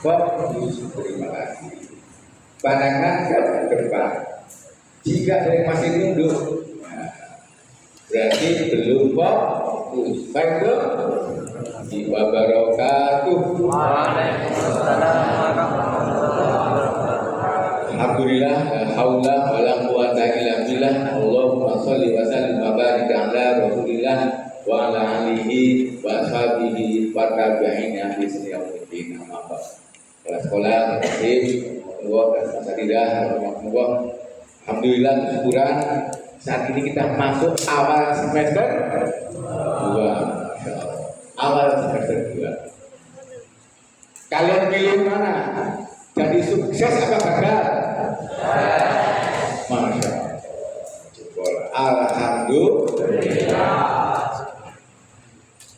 kok terima kasih. Pandangan ke depan. Jika saya masih nunduk, berarti belum fokus. Baik itu. Wa barakatuh. Alhamdulillah, haula wala quwata illa billah. Allahumma shalli wa sallim wa barik ala Rasulillah wa ala alihi wa ashabihi wa tabi'ina bi sunnatin amma ba'd. Sekolah alhamdulillah, syukuran saat ini kita masuk awal semester 2. Awal semester 2. Kalian pilih mana? Jadi sukses apa gagal? Masya Allah. Alhamdulillah.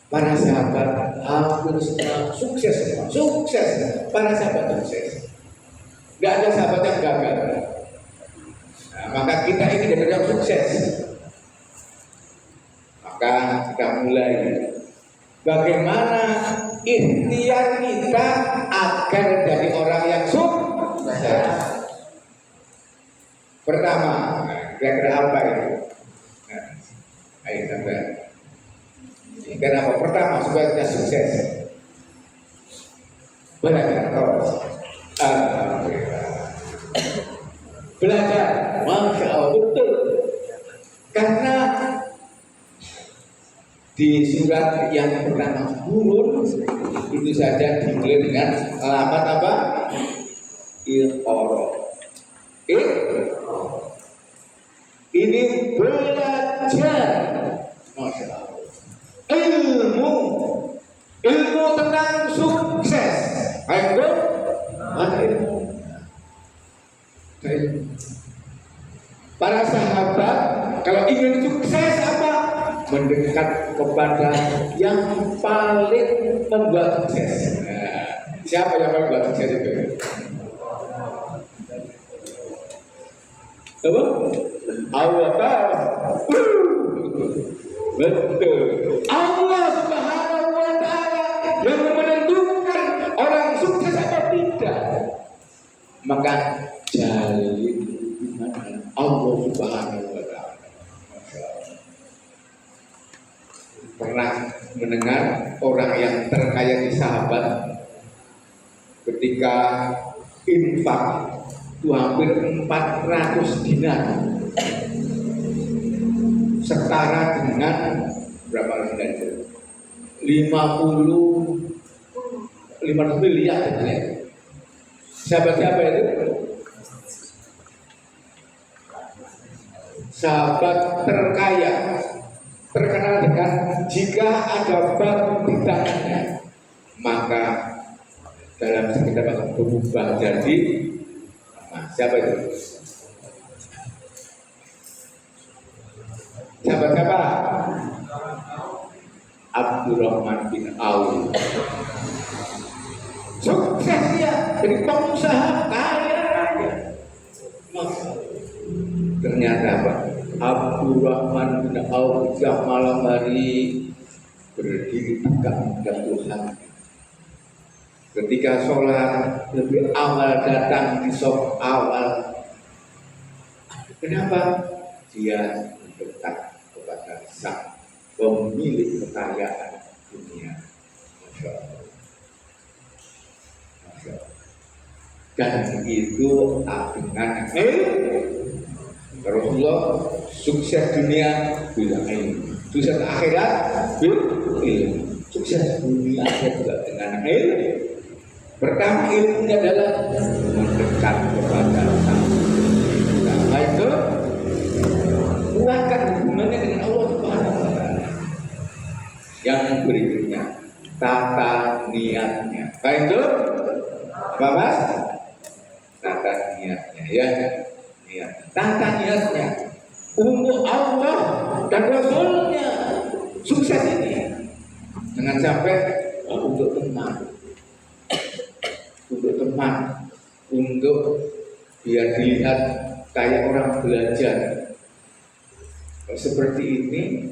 Para sahabat hampir semua sukses semua. Sukses. Para sahabat sukses. Gak ada sahabat yang gagal. Nah, maka kita ini jadi yang sukses. Maka kita mulai. Bagaimana ikhtiar kita agar jadi orang yang sukses? Pertama, kira-kira apa itu? Ayo sampai. Kenapa? Pertama, supaya kita sukses. Belajar terus. Belajar, masya Allah, betul. Karena di surat yang pertama turun itu saja dimulai dengan alamat apa? Iqra. Ini belajar, masya Allah. Ilmu tentang sukses. Ayo, mana ilmu? Para sahabat kalau ingin sukses apa? Mendekat kepada yang paling membuat sukses. Nah, siapa yang paling membuat sukses itu? Apa? Allah. Betul. Allah Subhanahu wa Ta'ala yang menentukan orang sukses atau tidak. Maka jalin hubungan dengan Allah Subhanahu wa Ta'ala. Pernah mendengar orang yang terkaya di sahabat ketika infak itu hampir 400 dinar, setara dengan berapa dinar itu? 500 miliar ya. Siapa itu? Sahabat terkaya, terkenal dengan jika ada batu di tangannya, maka dalam sekitar waktu berubah jadi siapa itu? Siapa? Abdurrahman bin Auf. Sukses dia jadi pengusaha kaya raya. Ternyata apa? Abdurrahman bin Auf tiap malam hari berdiri tegak menghadap Tuhan. Ketika sholat lebih awal datang di sof awal. Kenapa? Dia mendekat kepada sang pemilik kekayaan dunia. Masya Allah. Masya Allah. Dan itu dengan Rasulullah sukses dunia bila ilmu, sukses akhirat bil ilmu, sukses dunia juga dengan ilmu. Pertama ilmunya adalah mendekat kepada Sang Pencipta. Itu kuatkan hubungannya dengan Allah Subhanahu wa Ta'ala. Yang berikutnya tata niatnya. Baik itu, Bapak? Tata niatnya, ya. Niat. Tata niatnya untuk Allah dan Rasulnya. Sukses ini. Jangan sampai untuk teman. Untuk teman, untuk biar dilihat kayak orang belajar. Seperti ini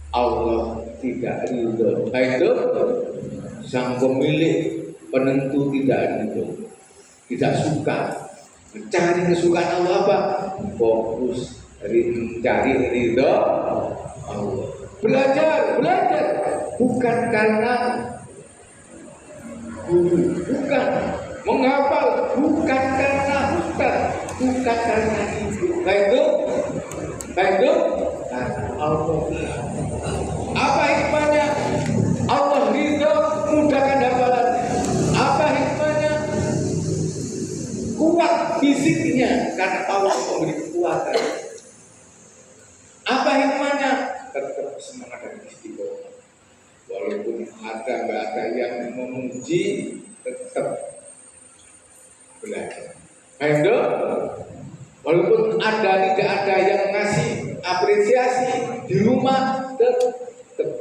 Allah tidak ridho. Itu sang pemilik penentu tidak itu, tidak suka. Mencari kesukaan Allah apa? Fokus dari mencari ridho Allah. Belajar bukan karena guru, bukan menghafal, bukan karena ustaz, bukan karena itu. Baik itu karena Allah. Apa hikmahnya? Allah ridho, mudahkan hafalan. Apa hikmahnya? Kuat fisiknya karena Allah memberi kekuatan. Apa hikmahnya? Tetap semangat dan istiqomah. Walaupun ada yang memuji, tetap belajar. Baik, walaupun tidak ada yang ngasih apresiasi di rumah, tetap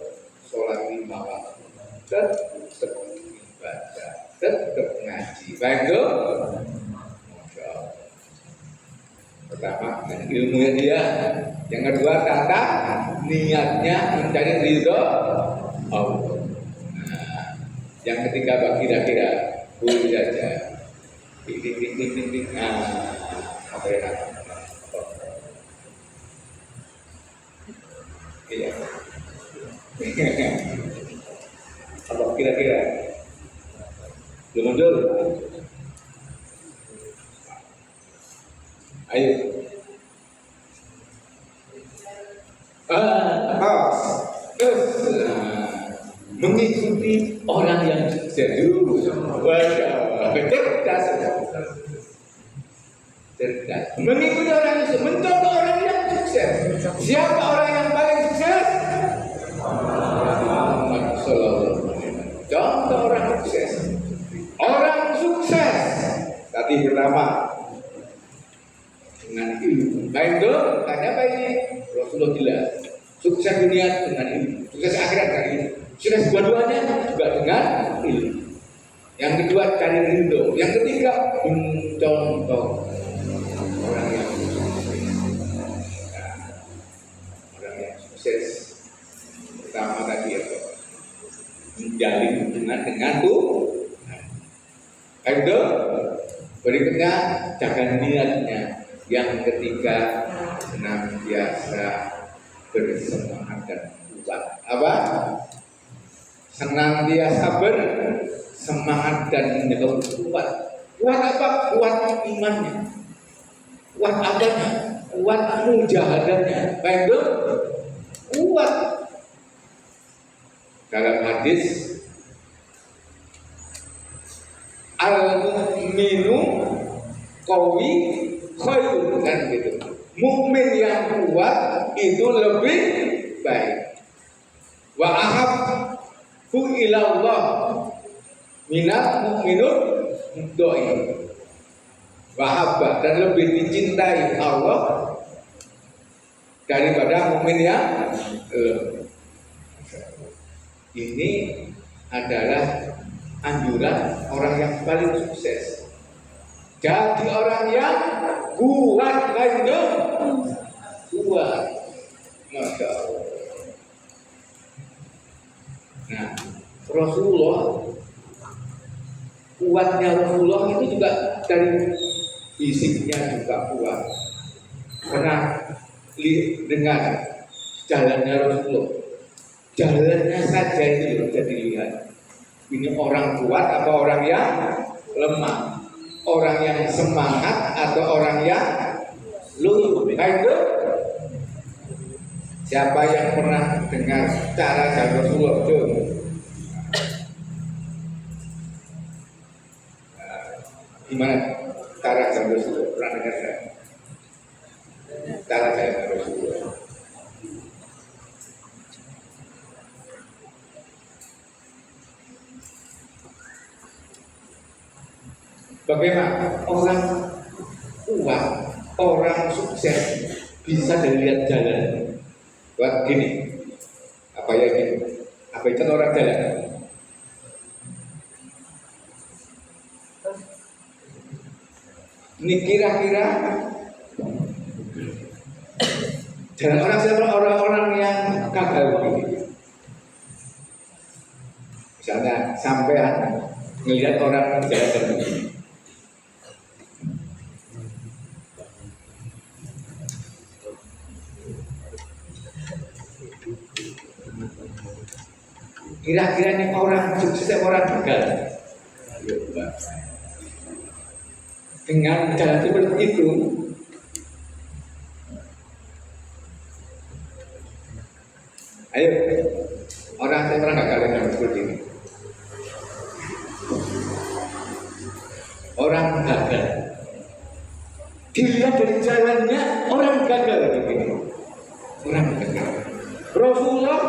sholat 5 waktu, tetap ibadah, tetap ngaji. Baik, Masya Allah. Pertama, ilmunya dia. Yang kedua, kata niatnya mencari ridho Allah. Nah, yang ketiga, kira-kira boleh saja. Tik. Apa ya? Iya. Apa kira-kira? Belum dulu. Ayo. Mengikuti orang yang sukses dulu. Cerdas. Mengikuti orang yang sukses, mencontoh orang yang sukses. Siapa orang yang paling sukses? Muhammad Sallallahu Alaihi Wasallam. Contoh orang sukses. Orang sukses. Tadi pertama dengan ilmu. Baik dong, tanya apa ini? Rasulullah jelas. Sukses dunia dengan ilmu, sukses akhirat dengan ilmu. Sukses dua-duanya juga dengan ilmu. Yang kedua cari ridho. Yang ketiga mencontoh orang yang sukses. Orang yang sukses pertama tadi apa? Menjalin hubungan dengan Tuhan. Itu berikutnya jaga niatnya. Yang ketiga senantiasa bersemangat dan kuat. Apa? Senantiasa bersemangat dan menjaga kuat. Kuat apa? Kuat imannya. Kuat apanya? Kuat mujahadahnya. Baik, kuat. Dalam hadis al-mu'minu qawi khairun, kan gitu. Mukmin yang kuat itu lebih baik. Wa ahabbu ilallah minal mu'minun dhaif. Wahabba, dan lebih dicintai Allah daripada mukmin yang ini adalah anjuran orang yang paling sukses. Jadi orang yang kuat, kuat, Masya Allah. Nah, Rasulullah, kuatnya Rasulullah itu juga dari fisiknya juga kuat. Pernah dengar jalannya Rasulullah, jalannya saja itu bisa dilihat. Ini orang kuat atau orang yang lemah, orang yang semangat atau orang yang luluh. Baik, siapa yang pernah dengar cara jalan Rasulullah? Gimana cara jalan Rasulullah? Pernah dengar enggak? Cara jalan Rasulullah. Bagaimana orang kuat, orang sukses bisa dilihat jalan. Buat gini, apa ya gini? Apa itu orang jalan? Ini kira-kira jalan orang siapa? Orang-orang yang gagal begini. Misalnya sampean ngelihat orang jalan dan begini. Kira-kira ini orang sukses, orang gagal. Dengan jalan seperti itu, ayo orang gagal dengan seperti ini. Orang gagal, dilihat dari jalannya orang gagal begini. Orang gagal. Rasulullah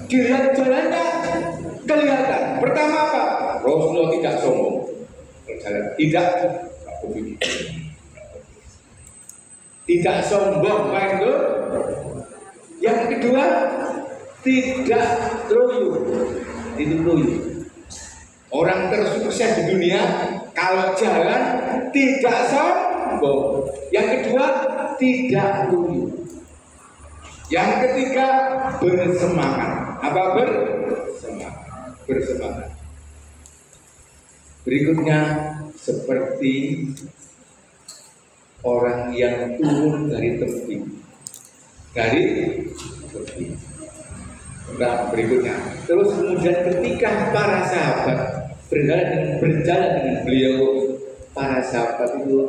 dilihat jalannya kelihatan. Pertama apa? Rasulullah tidak sombong. Tidak sombong, baik. Yang kedua, tidak loyo. Itu loyo. Orang tersukses di dunia kalau jalan tidak sombong. Yang kedua, tidak loyo. Yang ketiga, bersemangat. Apa bersemangat. Berikutnya seperti orang yang turun dari tebing. Nah, berikutnya. Terus kemudian ketika para sahabat berjalan dengan beliau, para sahabat itu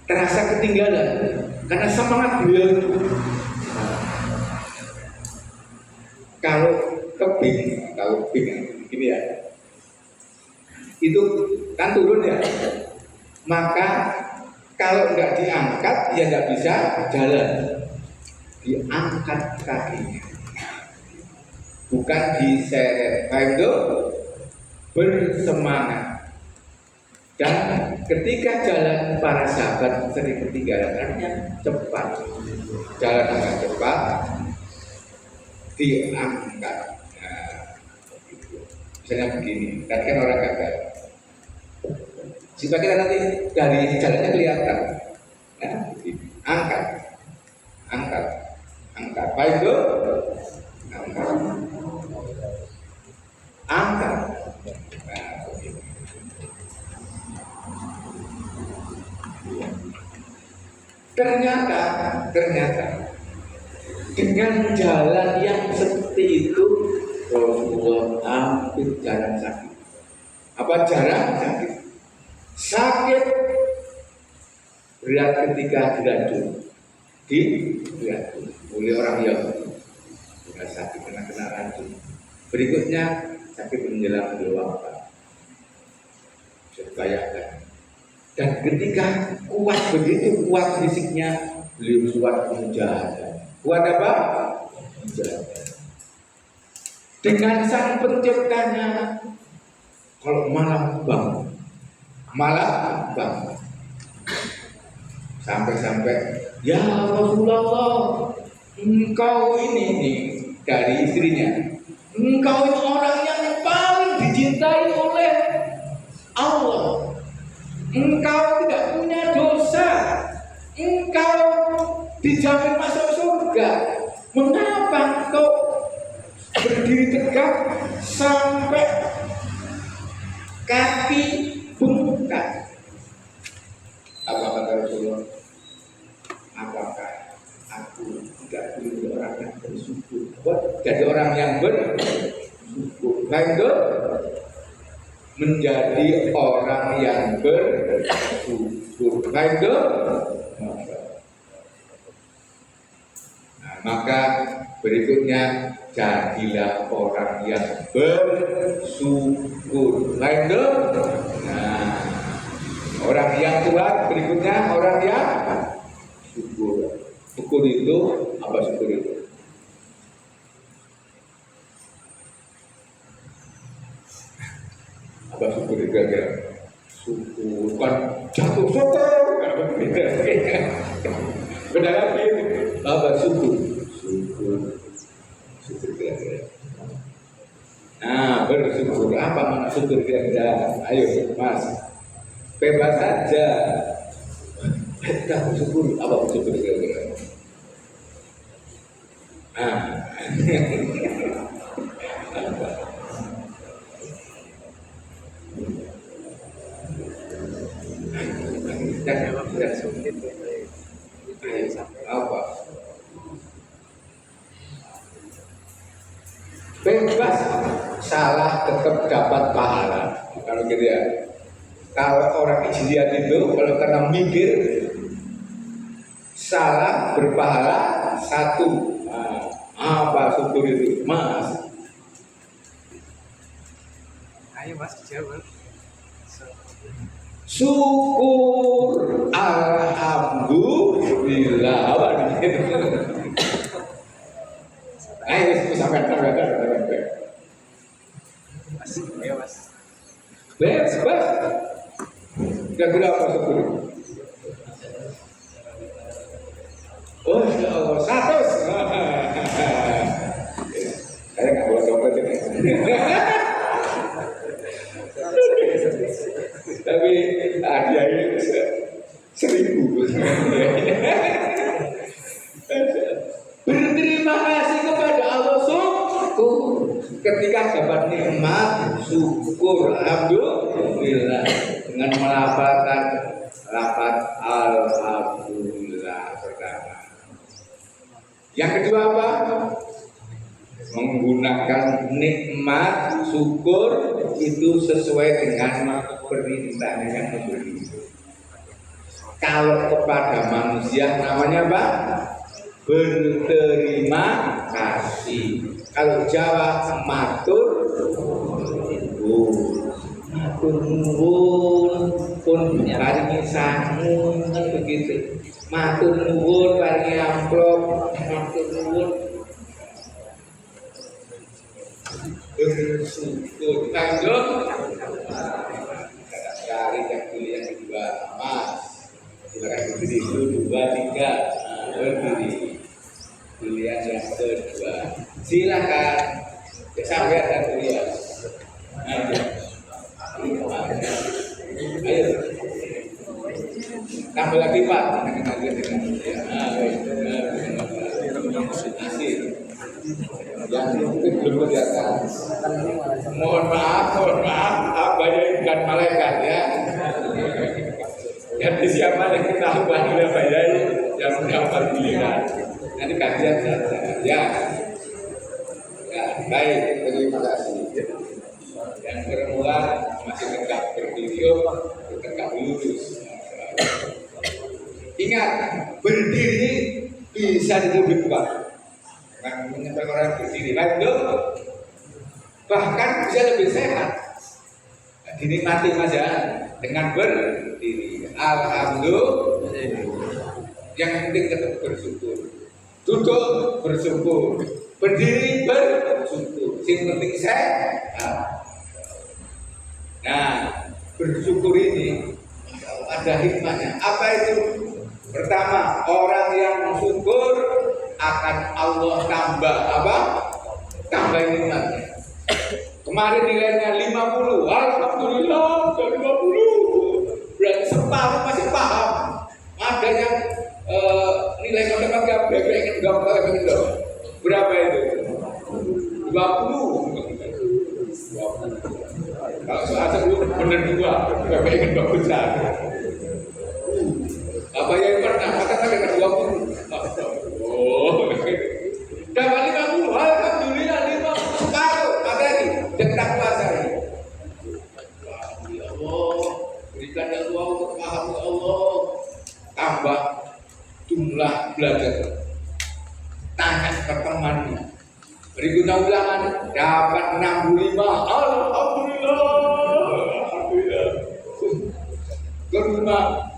terasa ketinggalan karena semangat beliau itu. Kalau tebing gini ya, itu kan turun ya, maka kalau nggak diangkat ya nggak bisa jalan, diangkat kakinya, bukan diseret. Itu bersemangat. Dan ketika jalan para sahabat sering ketinggalan, artinya cepat, jalan agak cepat, diangkat. Misalnya begini, kan orang gagal. Supaya kita nanti dari jalannya kelihatan. Nah, angkat. Baik itu, angkat. Nah, ternyata dengan jalan yang seperti itu Rasulullah hampir jarang sakit. Apa jarang sakit? Sakit berat ketika diracun. Oleh orang Yahudi. Sudah sakit kena racun. Berikutnya sakit menjelang wafat. Bisa bayangkan. Dan ketika begitu kuat fisiknya, beliau kuat menjaga. Kuat apa? Menjaga. Dengan sang penciptanya, kalau malah bangun. Sampai-sampai, ya Rasulullah, engkau ini nih, dari istrinya, engkau ini orang yang paling dicintai oleh Allah. Engkau tidak punya dosa, engkau dijamin masuk surga. Mengapa engkau berdiri tegak sampai kaki bengkak? Apa kata Rasulullah? Apakah aku tidak menjadi orang yang bersyukur? Jadi orang yang bersyukur. Baik, menjadi orang yang bersyukur. Baik, nah, maka berikutnya jadilah orang yang bersyukur. Baik, nah, orang yang kuat berikutnya orang yang syukur. Syukur itu apa? Syukur itu apa? Syukur itu kira-kira syukur kan jatuh syukur. Benar lagi apa? Syukur kira-kira. Nah, bersyukur apa mana syukur kira-kira? Ayo Mas, bebas saja. Kita bersyukur apa? Bersyukur kira-kira. Apa? Bebas salah tetap dapat pahala. Kalau gitu ya. Kalau orang ijtihad itu kalau karena mikir salah berpahala satu. Nah, apa syukur itu? Mas. Ayo Mas dijawab. Syukur alhamdulillah. Apa gitu? Ayo sampai. Mas, ayo Mas. Bebas. Kira-kira apa syukur? Oh ya Allah, 100. Saya nggak boleh dompet ini. Tapi hadiahnya 1000. Berterima kasih kepada Allah syukur. Ketika dapat nikmat syukur alhamdulillah dengan melafalkan lafaz alhamdulillah pertama. Yang kedua apa? Menggunakan nikmat syukur itu sesuai dengan perintahnya yang memberi. Kalau kepada manusia namanya apa? Berterima kasih. Kalau Jawa matur nuwun pun paringi sangu kan begitu. Matur nuwun paringi amplop, matur nuwun bersyukur. Lanjut. Cari yang pilih yang kedua, Mas. Silakan berdiri dulu 2, 3. Berdiri. Pilihan yang kedua. Silakan. Sampai dan kuliah. Ayo. Tambah lagi Pak. Yang mungkin belum kelihatan. Mohon maaf, abahnya bukan malaikat ya. Jadi siapa yang ketahuan oleh abahnya yang mendapat giliran. Nanti kajian saja ya. Ya, baik, terima kasih. Yang bermula masih tegak berdiri, tegak lurus. Ingat, berdiri bisa lebih kuat. Kan menyampaikan orang berdiri, lanjut. Bahkan bisa lebih sehat. Dinikmati aja dengan berdiri. Alhamdulillah. Yang penting tetap bersyukur. Duduk bersyukur. Berdiri bersyukur. Yang penting sehat. Nah, bersyukur ini ada hikmahnya. Apa itu? Pertama, orang yang bersyukur akan Allah tambah apa? Tambah nikmatnya. Kemarin nilainya 50, alhamdulillah sudah 50. Berarti separuh masih paham. Ada yang nilai matematika berapa itu? 20. Kalau soal sebelum benar juga, nggak pengen besar. Apa yang pernah katakan dengan 20? Oh, dapat 50, alhamdulillah 50 separuh materi tentang puasa ini. Ya Allah, berikan ya Allah untuk paham ya Allah. Tambah jumlah belajar. Tanya ke temannya. Berikutnya ulangan dapat 65, alhamdulillah. Kedua,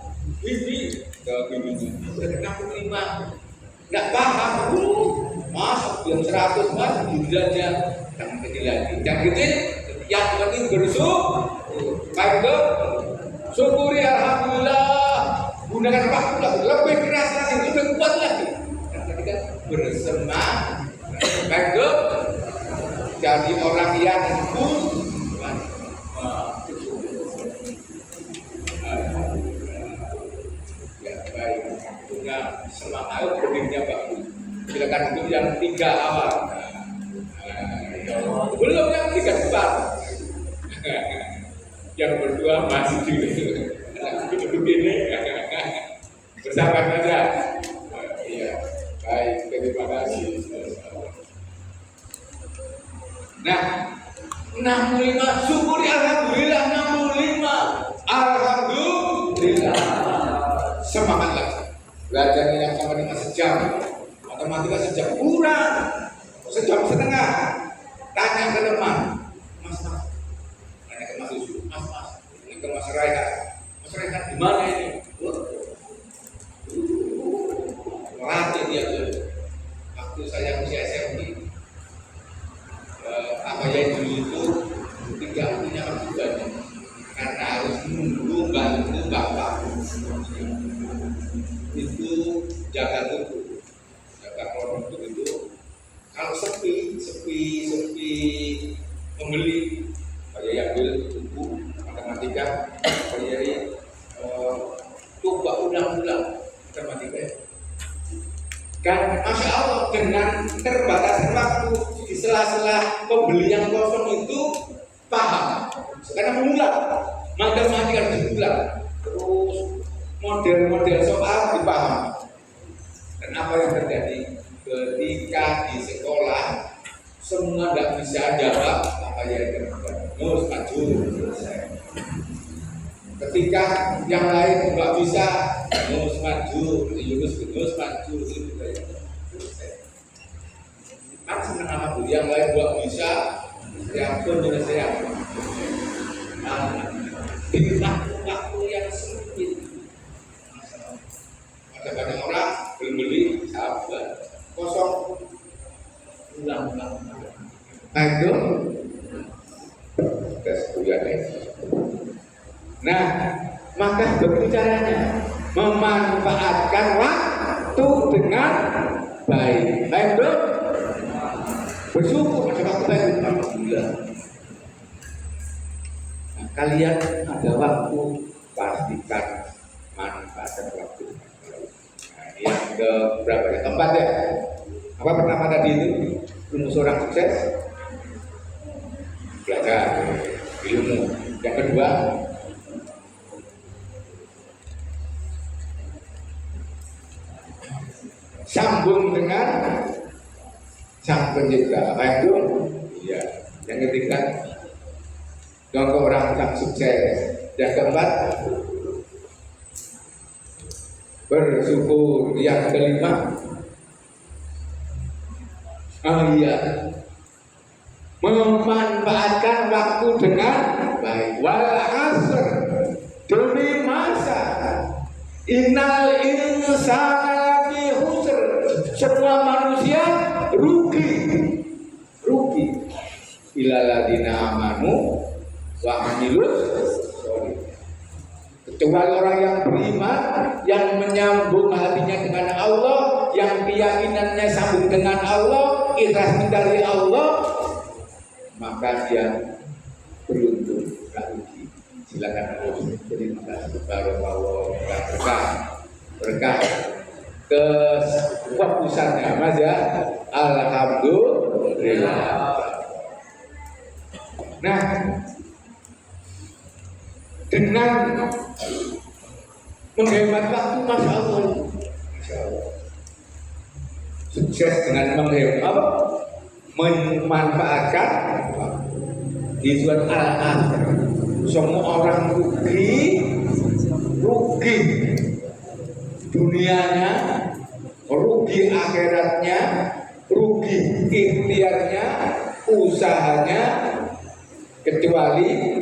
ini dari 65. Tidak paham, masuk yang 100 mas, jumlahnya yang kecil lagi. Yang kecil, yang penting bersyukur. Baik syukuri alhamdulillah. Gunakan waktu lebih keras lagi, lebih kuat lagi. Dan ketika bersemangat, baik jadi orang yang kuat. Ya baik, punya semangat berdirinya bagus. Silakan untuk yang 3 awal. Belum yang 3 depan. Yang berdua masih dulu. Begini. Bersabar saja. Iya, baik, terima kasih. Nah, 65, syukuri alhamdulillah 65. Alhamdulillah. Semangatlah. Belajarnya yang sama dengan sejam. Matematika sejam kurang. Sejam setengah. Tanya ke teman. Mas. Tanya ke Mas Yusuf. Mas. Ini ke Mas Raihan. Mas Raihan di mana ini? Melatih dia tuh. Waktu saya masih SMP. Apa yang dulu itu tidak punya kebutuhan karena harus menunggu bantu bapak itu jaga tubuh, jaga produk itu. Kalau sepi membeli kayak yang ambil buku matematika kayak coba ulang-ulang matematika. Kan Masya Allah dengan terbatasnya waktu di sela-sela pembelian kosong itu paham. Sekarang mengulang, matematika harus diulang. Terus model-model soal dipaham. Dan apa yang terjadi ketika di sekolah semua tidak bisa jawab apa yang terjadi. Terus maju selesai. Ketika yang lain nggak bisa, terus maju, terus maju, kan senang sama bu. Yang lain nggak bisa, yang pun menyelesaikan. Ini waktu yang sempit. Ada banyak orang beli sabar, kosong, ulang-ulang. Ayo, tes kuliah ini. Nah, maka begitu caranya memanfaatkan waktu dengan baik. Baik dong. Bersyukur pada waktu baik. Alhamdulillah. Nah, kalian ada waktu, pastikan manfaatkan waktu. Nah, ini yang ke berapa ya? Keempat ya. Apa pertama tadi itu? Rumus orang sukses. Belajar ilmu. Yang kedua, sambung dengan sang pencipta. Apa itu? Iya. Yang ketiga, contoh orang yang sukses. Yang keempat, bersyukur. Yang kelima, memanfaatkan waktu dengan baik. Wal asr, demi masa. Innal insana lafi khusr. Semua manusia rugi. Ilaladina amanu wa amilus sholih. Kecuali orang yang beriman, yang menyambung hatinya dengan Allah, yang keyakinannya sambung dengan Allah, ikhlas mencari Allah, maka dia beruntung, gak rugi. Silakan Allah. Terima kasih. Berkah ke fokusannya Mas ya. Alhamdulillah. Nah, dengan menghemat waktu, Masya Allah. Sukses dengan menghemat, memanfaatkan di surat Al-Asr. Semua orang rugi dunianya, rugi akhiratnya, rugi ikhtiarnya, usahanya, kecuali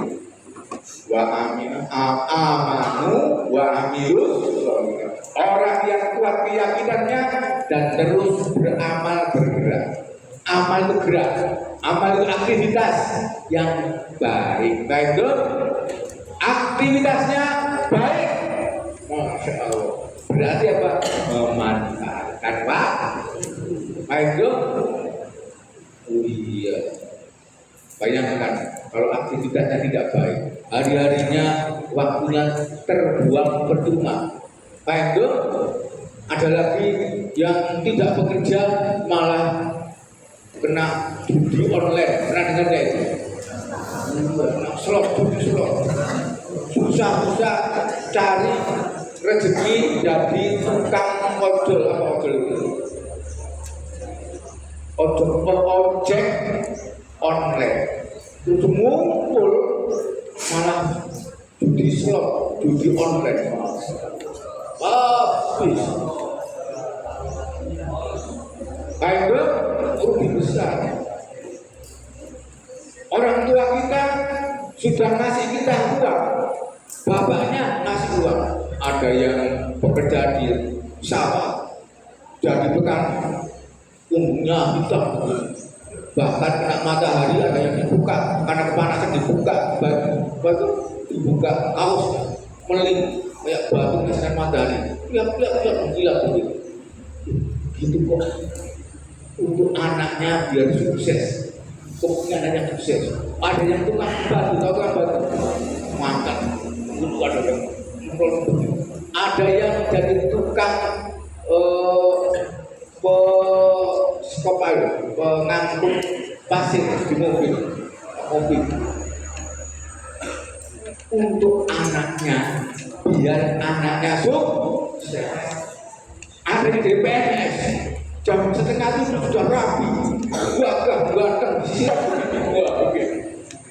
amanu wa amilus sholihah. Orang yang kuat keyakinannya dan terus beramal bergerak. Amal itu gerak, amal itu aktivitas yang baik. Baik itu aktivitasnya baik, Masya Allah. Berarti apa? Memanfaatkan waktu. Baik itu, oh iya. Bayangkan kalau aktivitasnya tidak baik, hari-harinya waktunya terbuang percuma. Baik itu, ada lagi yang tidak bekerja malah kena judi online. Pernah dengar nggak itu? Slot, susah cari rezeki jadi tukang ojol apa ojol itu? Ojek online. Itu ngumpul malah judi slot, judi online. Habis. Akhirnya rugi besar. Orang tua kita sudah ngasih kita uang, bapaknya ngasih uang. Ada yang bekerja di sawah, jadi petani, umumnya hitam, bahkan kena matahari ada yang dibuka karena kepanasan dibuka batu dibuka kaos meling kayak batu kena matahari, lihat gila begitu. Gitu kok untuk anaknya biar sukses. Pokoknya ada yang sukses, ada yang tukang batu, mantap. Dulu ada yang ada yang jadi tukang pengangkut pasir di mobil. Untuk anaknya, biar anaknya sukses. Ada yang jadi PNS. Jam setengah itu sudah rapi, buatkan siap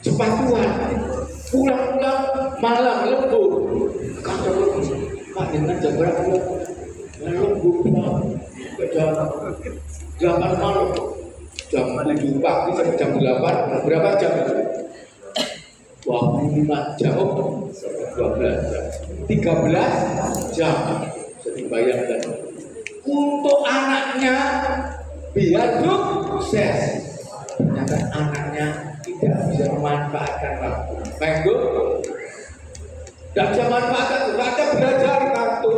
sepatuan, pulang malam lembur. Kantor Pak dengan jam berapa? Lembur jam malam, jam 7 pagi sampai jam 8. Berapa jam itu? 25 jam, 12 jam, 13 jam. Bayangkan. Untuk anaknya biar sukses, ternyata anaknya tidak bisa memanfaatkan waktu. Minggu tidak bisa memanfaatkan waktu, belajar kartu.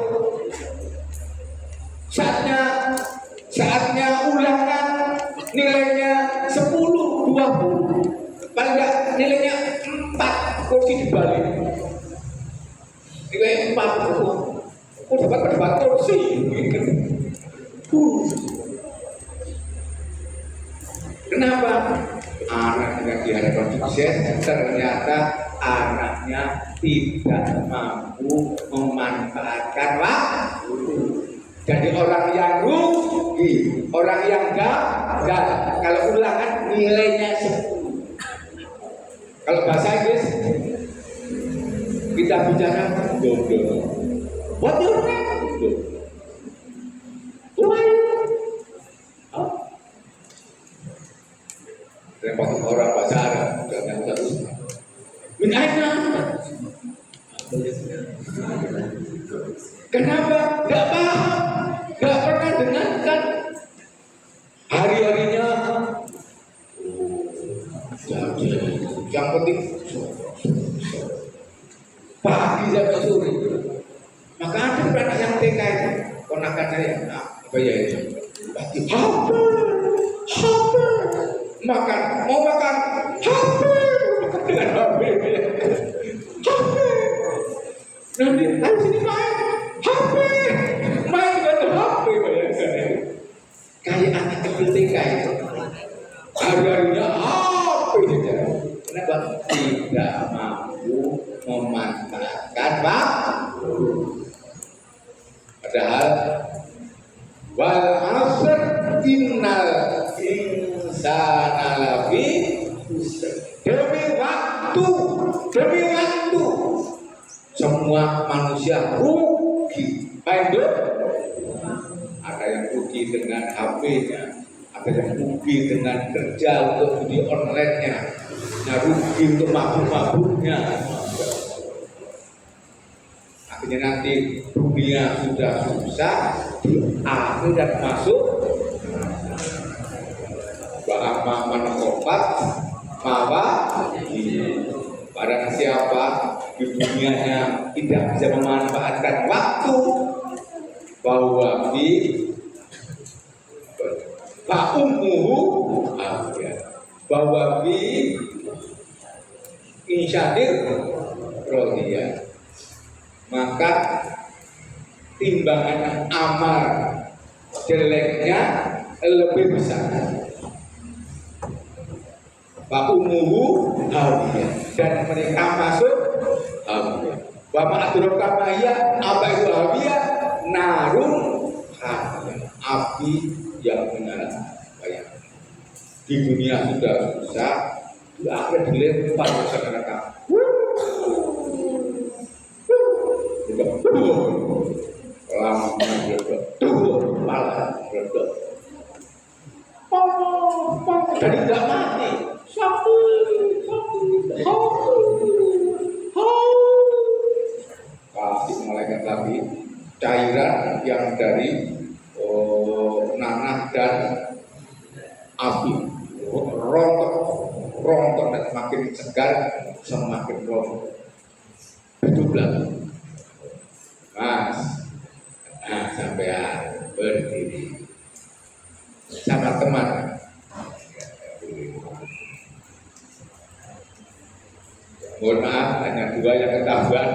Saatnya ulangan nilainya 10, 20, paling tidak nilainya 4, kursi dibalik. Nilai 4 itu dapat kursi. Kenapa? Anaknya diharapkan sukses, ternyata anaknya tidak mampu memanfaatkan waktu. Jadi orang yang rugi, orang yang gagal. Kalau ulangan nilainya 10. Kalau bahasa Inggris kita bicara bodoh. What your name? Why? Repot orang bahasa Arab, jangan terus. Min aina? Kenapa? Gak paham, gak pernah dengarkan. Hari-harinya, jadi yang penting pagi sampai sore. Maka ada anak yang TK itu, ponakan saya, apa ya itu? HP, makan, mau makan, HP, makan dengan HP, HP. Nanti, ayo sini main, HP, main dengan HP, bayangkan. Kayak anak kecil TK itu, hari-harinya HP saja. Kenapa? Tidak mampu memanfaatkan waktu. Padahal wal asr innal insana lafi demi waktu semua manusia rugi. Baik, ada yang rugi dengan HP-nya, ada yang rugi dengan kerja untuk judi online-nya, ada rugi untuk mabuk-mabuknya. Akhirnya nanti dunia sudah susah, di akhirat masuk bahwa manfaat mawa barang siapa di dunianya tidak bisa memanfaatkan waktu bahwa di ummuhu bahwa di insyadir rodiyah, maka timbangan amal jeleknya lebih besar. Pak umuhu hawiyah, dan mereka masuk hawiyah. Wa ma adraka ma hiya, apa itu hawiya? Narun hamiyah, api yang menyala. Bayangkan. Di dunia sudah susah, di akhirat dilempar ke neraka. Lama meledak, malah meledak. Jadi tidak mati. Satu. Kasih malaikat lagi cairan yang dari nanah dan api. Rontok dan semakin segar, semakin rontok. Betul Mas, sampean berdiri sama teman. Mohon maaf, hanya dua yang ketahuan.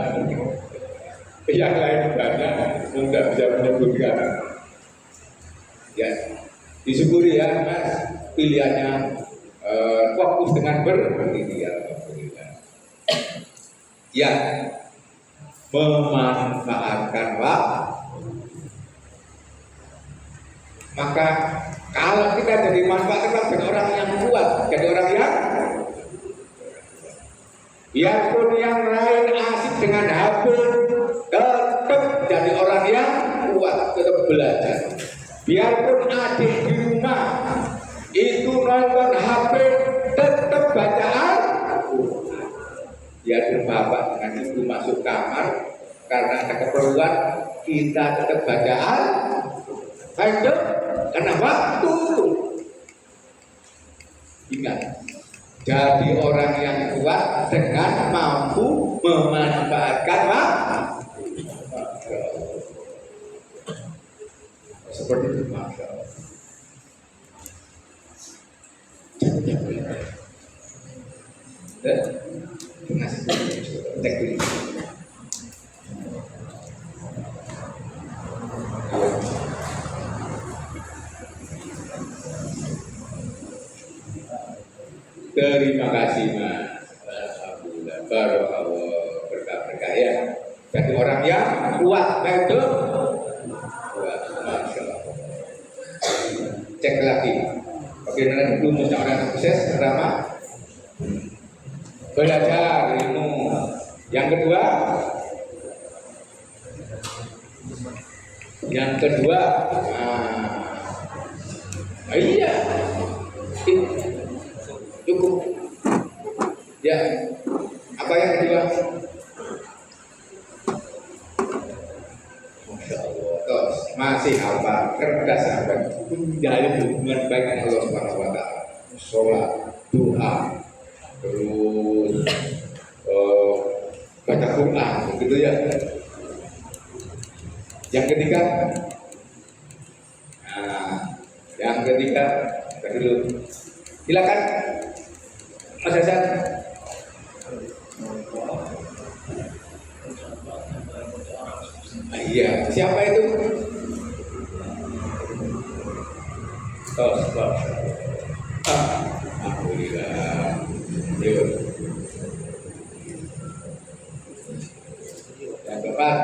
Yang lain banyak, tidak bisa menyebutkan. Ya, disyukuri ya Mas, pilihannya fokus dengan berdiri ya. Ya, memanfaatkan waktu. Maka kalau kita jadi manfaatkan jadi orang yang kuat, jadi orang yang biarpun yang lain asik dengan HP, tetap jadi orang yang kuat, tetap belajar. Biarpun adik di rumah itu nonton HP, tetap bacaan. Biarpun bapak dengan ibu masuk kamar karena ada keperluan, kita tetap bacaan. Ayo, karena waktu. Ingat, jadi orang yang kuat dengan mampu memanfaatkan waktu. Seperti itu, Masya Allah. Terima kasih. Terima kasih Mas. Alhamdulillah, barakallah, berkah ya. Jadi orang yang kuat, betul. Kuat, Masya Allah. Cek lagi. Bagaimana dulu orang sukses pertama? Belajar ilmu. Yang kedua, iya, cukup. Ya, apa yang kedua? Masya Allah. Terus masih apa? Cerdas sampai menjalin hubungan baik dengan Allah Subhanahu Wa Taala. Sholat, doa, terus baca Quran, begitu ya. Yang ketiga, tadi dulu. Silakan, Mas Hasan. Iya, siapa itu? Alhamdulillah. Yuk. Yang keempat,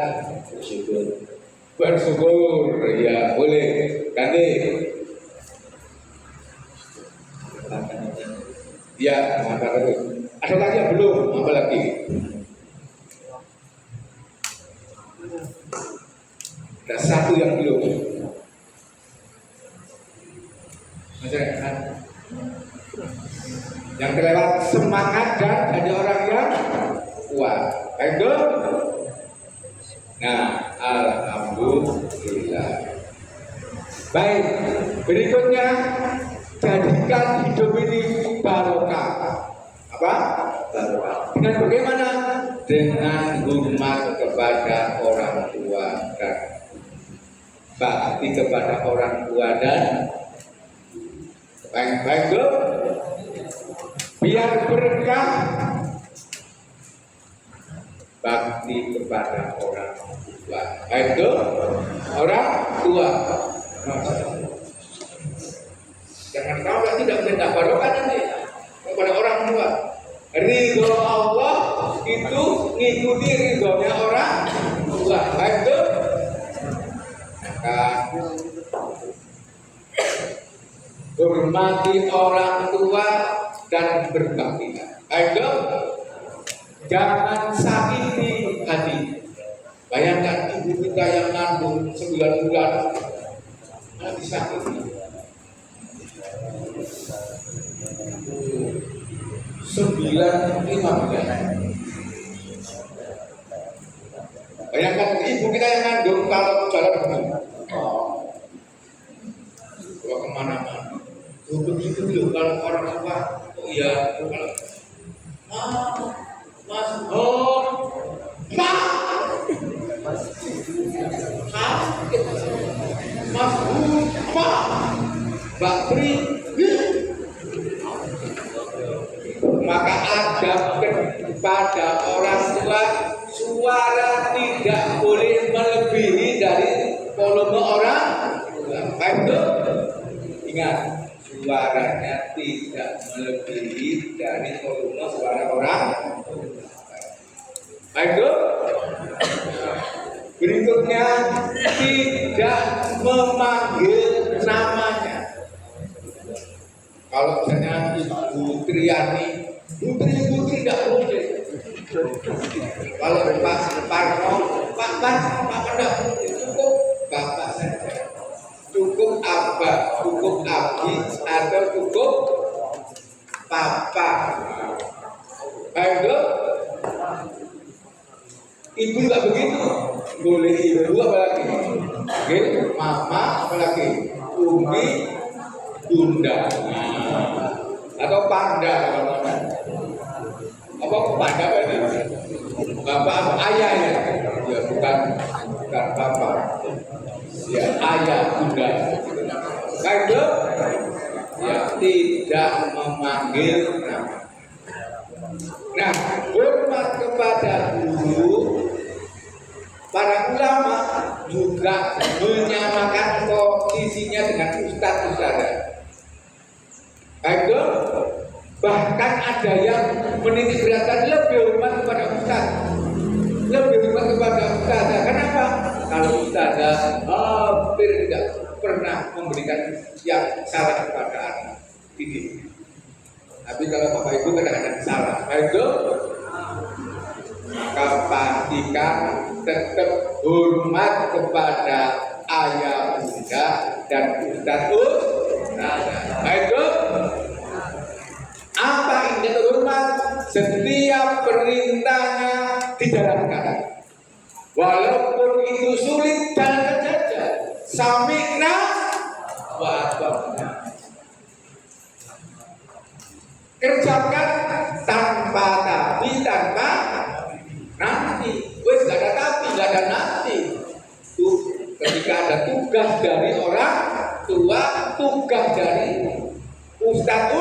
bersyukur. Ya boleh. Ganti. Ya, apa itu? Ada lagi yang belum? Apa lagi? Ada satu yang belum. Masyarakat yang terlewat semangat dan jadi orang yang kuat. Baik, nah, alhamdulillah. Baik, berikutnya jadikan hidup ini barokah. Apa? Barokah. Dengan bagaimana? Dengan hormat kepada orang tua dan bakti kepada orang tua dan baik, biar berkah. Bakti kepada orang tua. Baik, orang tua. Jangan kau tidak minta barokah nanti kepada orang tua. Ridho Allah itu ngikuti ridhonya orang tua. Baik itu. Maka hormati orang tua dan berbakti. Baik itu. Jangan sakiti hati. Bayangkan ibu kita yang ngandung 9 bulan nanti sakiti. 9 bulan. Bayangkan ibu kita yang ngandung kalau jalan begini. Kalau kemana-mana. Begitu loh kalau orang tua. Oh iya, kalau Mas, oh, Ma, Mas, Ma, Mbak Pri, maka adab kepada orang tua, suara tidak boleh melebihi dari volume orang. Baik itu, ingat. Suaranya tidak melebihi dari volume suara orang. Baik itu. Berikutnya tidak memanggil namanya. Kalau misalnya Ibu Triani, Ibu tidak boleh. Kalau Pak Parno, Pak tidak boleh. Cukup Bapak saja. Cukup Abah, cukup Abi, atau cukup Papa. Baik itu. Ibu juga begitu. Boleh ibu apalagi? Oke, mama apalagi? Umi, bunda. Atau panda kalau apa panda apa ini? Bapak atau ayah ya? Ya bukan bapak. Ya ayah bunda. Baik itu. Ya tidak memanggil nama. Nah, hormat kepada guru, para ulama juga menyamakan posisinya dengan ustadz-ustadzah. Baik itu, bahkan ada yang menitik beratkan lebih hormat kepada ustadz, lebih hormat kepada ustadzah. Kenapa? Kalau ustadzah hampir tidak pernah memberikan yang salah kepada anak didik. Tapi kalau Bapak Ibu kadang-kadang salah. Baik itu, maka pastikan tetap hormat kepada ayah bunda dan ustadz ustadzah. Baik itu, apa ini hormat? Setiap perintahnya dijalankan, walaupun itu sulit dan saja. Sami'na wa ata'na. Kerjakan tanpa tapi, tanpa nanti. Wes gak ada tapi, gak ada nanti. Tuh, ketika ada tugas dari orang tua, tugas dari ustadz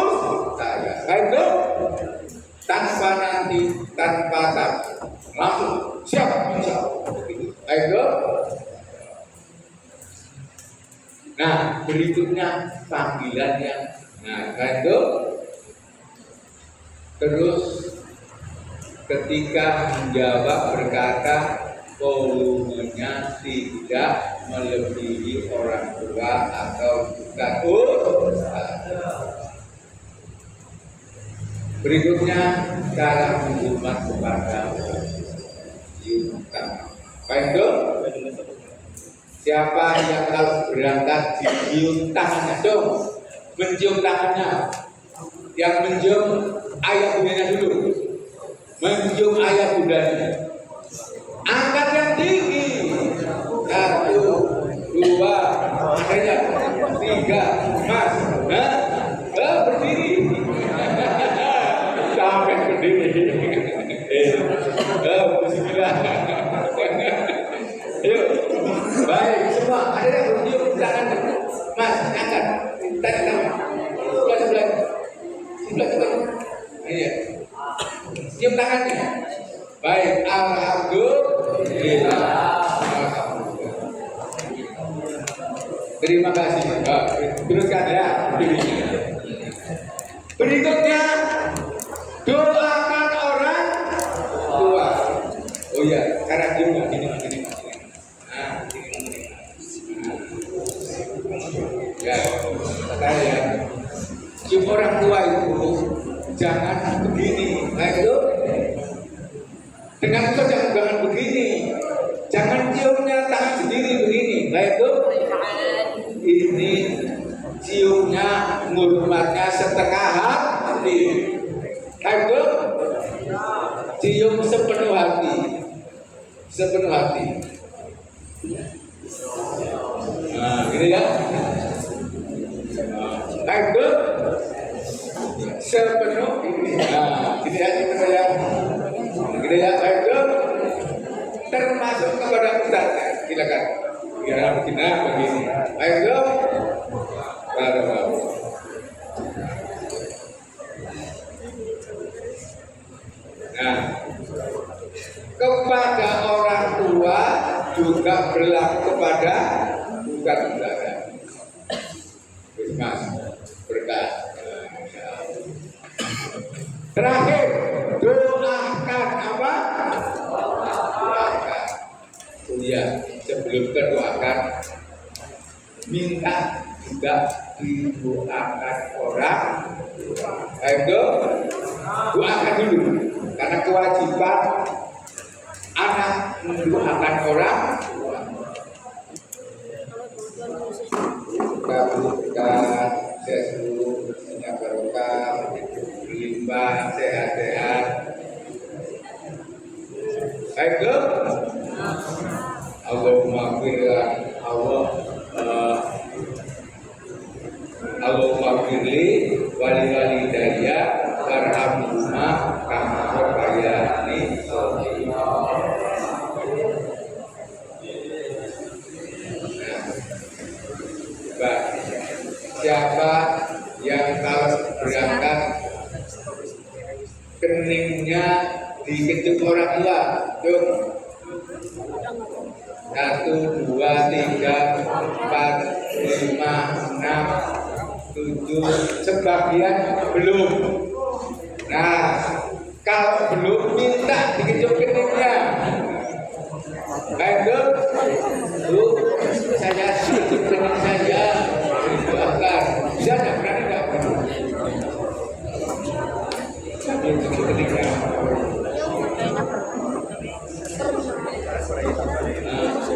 saya. Baik itu, tanpa nanti, tanpa tapi, langsung siap insya Allah. Baik itu. Nah, berikutnya panggilannya. Nah, baik itu. Terus ketika menjawab berkata volumenya tidak melebihi orang tua atau ustadz. Berikutnya cara menghormat kepada utama. Baik itu. Siapa yang kalau berangkat dicium tangannya dong, mencium tangannya. Yang mencium ayah bundanya dulu, mencium ayah bundanya. Angkat yang tinggi. 1, 2, akhirnya 3, Mas. Berdiri. Sampai berdiri. Bismillah. Yuk. Baik, semua ada yang mencium tangan. Mas, angkat. Tangan. Sebelah. Iya. Cium tangannya. Baik, alhamdulillah. Terima kasih. Teruskan ya. Berikutnya, doakan orang tua. Dengan itu jangan begini, jangan ciumnya tangan sendiri begini. Nah itu ini ciumnya ngurmatnya setengah hati. Nah itu cium sepenuh hati, sepenuh hati. Nah, gini ya. Nah itu sepenuh ini. Nah, gini aja ya. Gini ya, itu termasuk kepada Ustaz. Silakan. Kira begini. Ayo, baru. Nah, kepada orang tua juga berlaku kepada bukan saudara. Mas berkat. Terakhir, doakan apa? Doakan. Ya, sebelum terdoakan, minta juga didoakan orang. Ayo, doakan dulu. Karena kewajiban anak mendoakan orang tua. Berkat sesuatu punya barokah, berlimpah, sehat-sehat. Ayo, Allahumma firli wali walidayya warhamhuma kama rabbayani shaghira. Siapa yang kalau berangkat keningnya dikejuk orang tua, tuh 1, 2, 3, 4, 5, 6, 7, sebagian belum. Nah, kalau belum minta dikejuk keningnya. Baik, Bu, saya kejuk kening saja. Doakan. Bisa nggak? Berani nggak? Sambil kejuk keningnya.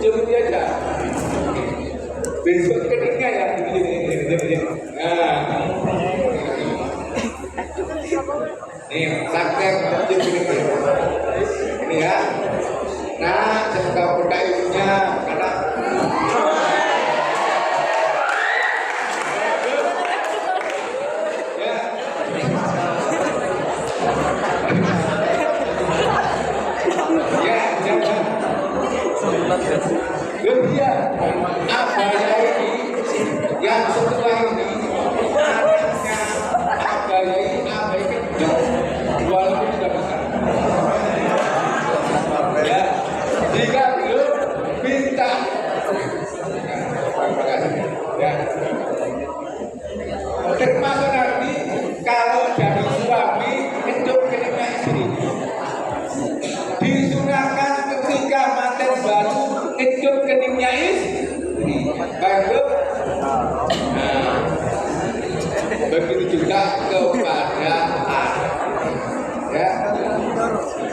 Cium dia aja. Besok keningnya ya. Nah, nih praktek cium keningnya. Ini ya. Nah, semoga berkah ilmunya karena ya. Ya, abaya ini yang setelah ini anaknya abaya kecil walaupun sudah besar. Ya, jika belum minta. Ya. Termasuk nanti kalau dari suami kencuk keningnya istri. Disunahkan ketika manten baru kencuk keningnya istri. Baik, nah, begitu juga kepada anak. Ya.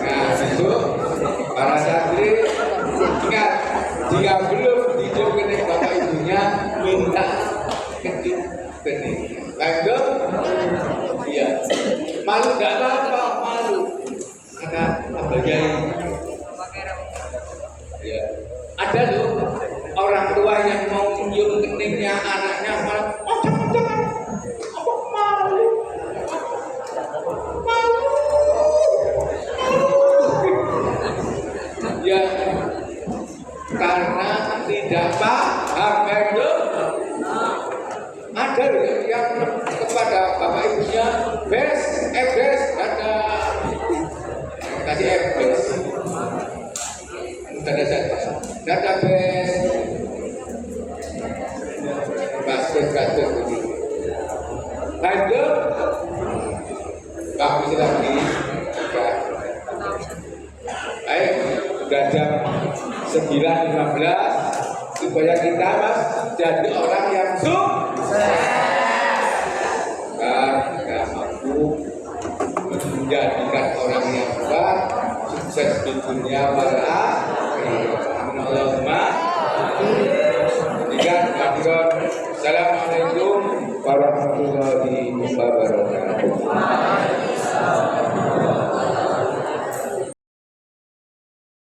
Nah, itu para santri ingat, jika belum dijuk kening bapak ibunya minta kencuk kening. Lanjut, iya. Malu nggak apa-apa, malu. Karena sebagai ya, ada loh orang tua yang mau menyium keningnya anaknya malah, oh jangan, apa malu, malu. Ya, karena tidak paham itu. Ada yang kepada bapak ibunya bes ada kasih bes data bes basket begitu. Lanjut bagus lagi juga. Ayo sudah jam 9.15 supaya kita mas jadi orang yang kita mampu menjadikan orang yang kuat sukses di dunia wal akhirah. Allahumma